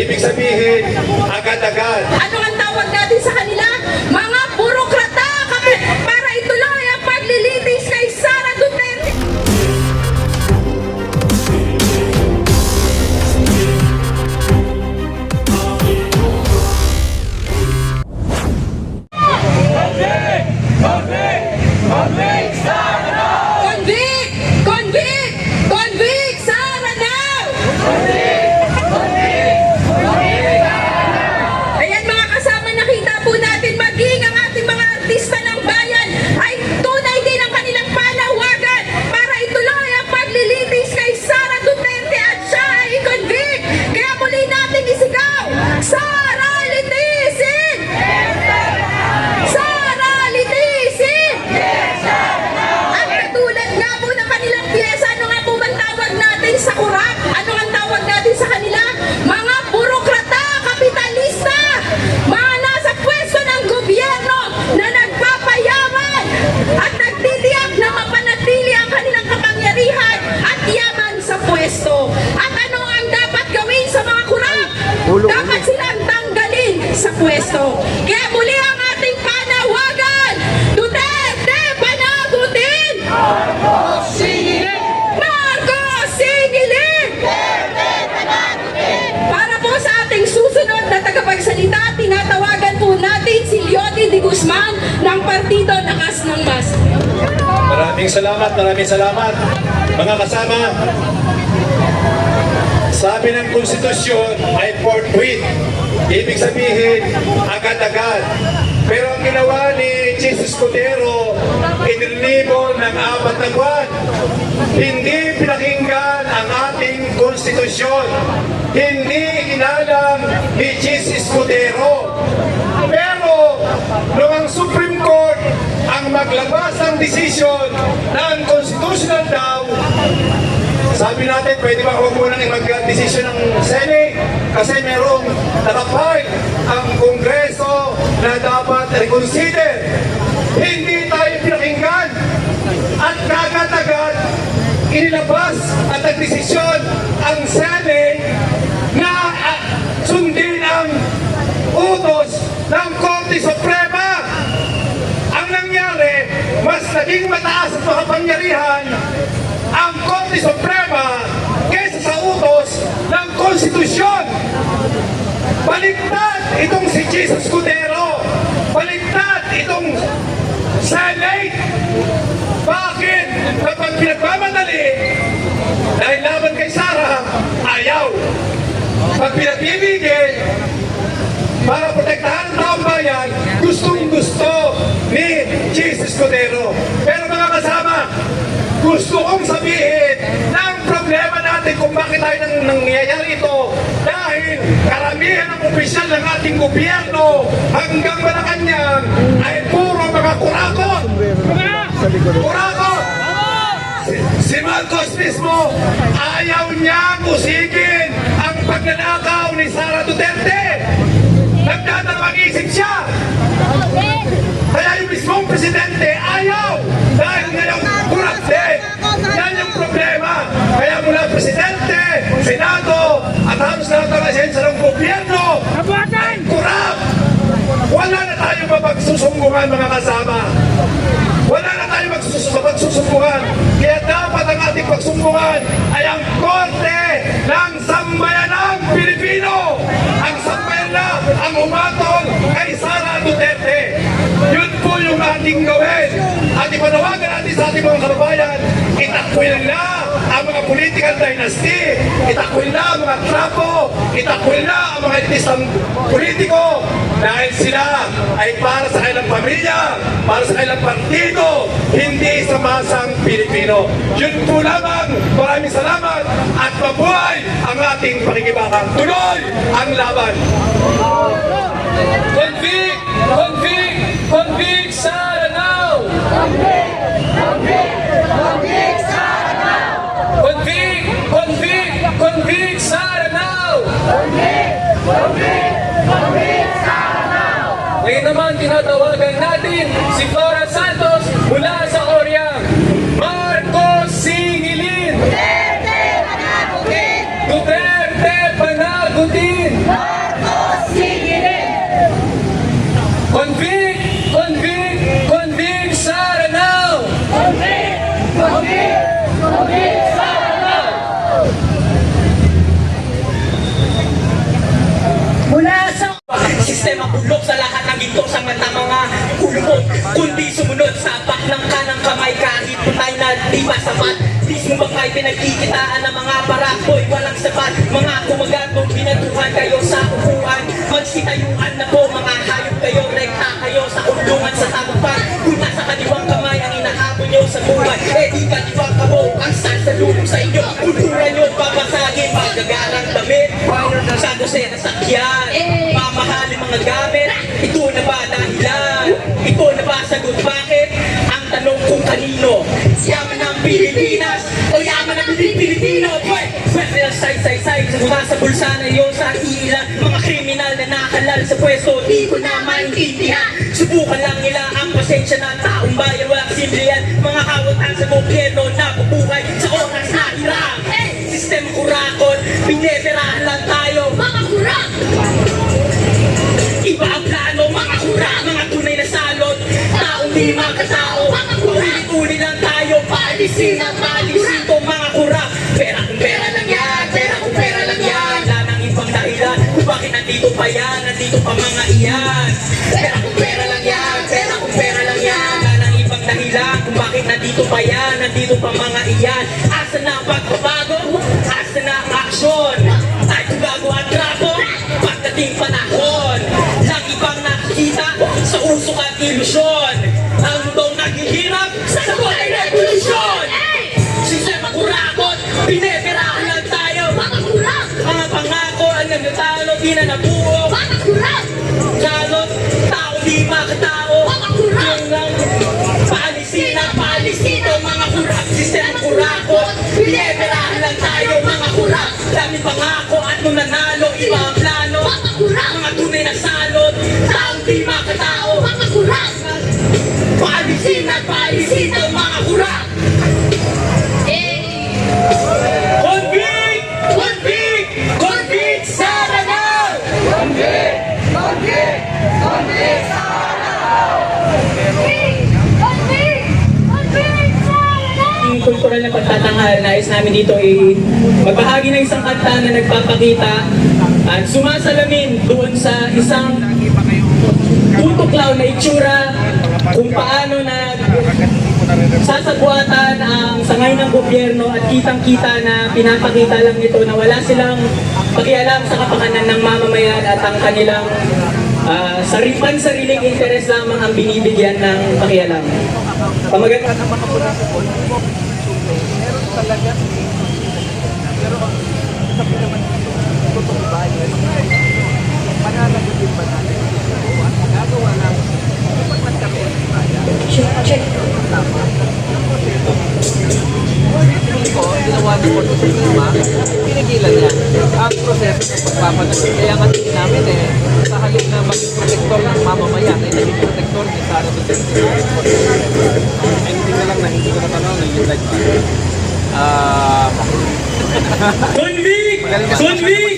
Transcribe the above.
Ibig sabihin, agad-agad. Ano ang tawag natin sa kanila? Mga burokrata! Para ituloy ang paglilitis kay Sara Duterte! Convict! Convict! Convict! Sara now! Ayan mga kasama, nakita po natin maging ang ating mga artista ng bayan ay tunay din ang kanilang panawagan para ituloy ang paglilitis kay Sara Duterte at siya ay convict. Kaya muli natin isigaw, Sara litisin! Sara litisin! At katulad nga po ng kanilang piyesa, ano nga po bang tawag natin sa kurap? Ano ang tawag natin sa kanila? Mga burokrata, kapitalista, mga nasa pwesto ng gobyerno na nagpapayaman at nagtitiyak na mapanatili ang kanilang kapangyarihan at yaman sa pwesto. At ano ang dapat gawin sa mga kurap? Dapat silang tanggalin sa pwesto. Kaya muli ang ating panawagan, Duterte panagutin! Marcos singilin! Para po sa ating susunod na tagapagsalita, tinatawagan po natin si Leonie de Guzman ng Partido Lakas ng Mas. Maraming salamat. Mga kasama, sabi ng konstitusyon ay forthwith. Ibig sabihin, agad-agad. Pero ang ginawa ni Jesus Cordero, inilibon ng 4 na buwan. Hindi pinakinggan ang ating konstitusyon. Hindi inalam ni Jesus Cordero. Pero, nung ang Supreme Court ang maglabas ng desisyon ng constitutional daw, sabi natin, pwede ba huwag munang mag-desisyon ng Senate? Kasi merong nakapile ang Kongreso na dapat reconsider. Hindi tayo pinakinggan. At agad-agad, inilabas at nagdesisyon ang Senate na sundin ang utos ng Korte Suprema. Ang nangyari, mas naging mataas at makapangyarihan ang Korte Suprema kaysa sa utos ng konstitusyon. Baliktad itong si Jesus Cordero. Baliktad itong Senate. Bakit? Kapag pinagmamadali, dahil laban kay Sara, ayaw. Pag pinagbibigay, para protektahan ang taong bayan, gustong-gusto ni Jesus Cordero. Pero mga kasama, gusto kong sabihin na ang problema natin kung bakit tayo nangyayari ito dahil karamihan ng opisyal ng ating gobyerno hanggang Malacanang ay puro mga kurakot. Kurakot! Si Marcos mismo ayaw niyang usigin ang pagnanakaw ni Sara Duterte. Nagdadalawang isip siya. Kaya yung mismong presidente ayaw dahil ngayong kurapte. Yan yung problema. Kaya mula presidente, senado, at halos lahat ng ahensya ng gobyerno ay kurap. Wala na tayong mapagsusumbungan mga kasama. Wala na tayong magsusumbungan. Kaya dapat ang ating pagsumbungan ay ang Korte ng Sambayanang Pilipino. Ang sambayanan ang umatol kay Sara Duterte. Yun po yung ating gawin. At ipanawagan natin sa ating mga kababayan, itakwil na ang mga political dynasty, itakwil na ang mga trapo, itakwil na ang mga elitistang politiko dahil sila ay para sa kanilang pamilya, para sa kanilang partido, hindi sa masang Pilipino. Yun po lamang. Maraming salamat at mabuhay ang ating pakikibakang. Tuloy ang laban. Convict! Convict! Convict Sara now! Convict Sara now! Convict! Convict! Convict Sara now! Convict Sara now! Ngayon naman tinatawagan natin si Flora Santos mula sa Oriang. Marcos singilin! Duterte panagutin! Duterte panagutin! Sistema bulok sa lahat ng ginto sa mata mga kulubog. Kundi sumunod sa pak ng kanang kamay kahit patay na di ba sapat. Mismo ba kayo pinagkikitaan ng mga parakoy walang sapat. Mga kumagatong pinatuhan kayo sa upuan. Magsitayuan na po mga hayop kayo. Rekta kayo sa kulungan sa tagupan. Kung nasa kaliwang kamay ang inahabol nyo sa buhay, eh di kaliwang kamo ang sasalubong sa inyo. Kultura nyo papasagin, magagarang damit, sa dosena sakyan, mamahalin mga gamit. Ito na ba dahilan? Ito na ba sagot? Bakit? Ang tanong kung kanino? Yaman ng Pilipinas o yaman ng Pilipino? Pwede na say-say-say mula sa bulsa na iyo sa ilan. Mga kriminal na nakalal sa pwesto, di ko na maintindihan. Subukan lang nila ang pasensya ng taong bayan. Walang simple yan, mga kawotan sa gobyerno na bubuhay sa oras na hirap. Sistema kurakot, pineperahan lang tayo. Mga kurak! Iba ang plano, mga kura, mga tunay na salot. Taong di makatao, paulit-ulit lang tayo. Paalisin ang paalisin ko, mga kura. Pera kung pera lang yan, pera kung pera lang yan. Wala nang ibang dahilan kung bakit nandito pa yan, nandito pa mga iyan. Pera kung pera lang yan, pera kung pera lang yan. Wala nang ibang dahilan kung bakit nandito pa yan, nandito pa mga iyan. Asa na ang pagbabago? Asa na ang aksyon? Tayo bago ang trapo? Pagdating panahon, lang ibang nakikita sa usok at ilusyon. Ang mundong naghihirap sa sabon ay revolusyon. Sistema kurakot, pineperahan lang tayo. Mga kurak! Mga pangako ang nangatalo, di na nabuo. Mga kurak! Kalot, tao di makatao. Mga kurak! Yung lang, paalisin ang paalisin ito, mga kurak. Sistema kurakot, pineperahan lang tayo, mga kurak. Dami pangako at nung nanalo, iba ang plano. Mga kurak! Mga tunay na salot, tao di makatao. Mga kurak! Paalisin at paalisin ito, mga kurak. Convict! Convict! Convict! Sarangal! Convict! Convict! Convict! Yung kultural na pagtatanghal, nais namin dito ay magbahagi ng isang kanta na nagpapakita at sumasalamin doon sa isang tutuklaw na itsura kung paano sasagwatan ang sangay ng gobyerno at kitang-kita na pinapakita lang nito na wala silang pakialam sa kapakanan ng mamamayan at ang kanilang sariling interes lamang ang binibigyan ng pakialam. Pamagat ginawa ng Korte Suprema, pinigilan niya ang proseso ng pagpapanatili. Kaya nga tingin namin sa halip na maging protektor ng mamamayan, ay naging protektor ni Sara Duterte. Anything na lang na hindi ko natanong na yung like Convict! Convict!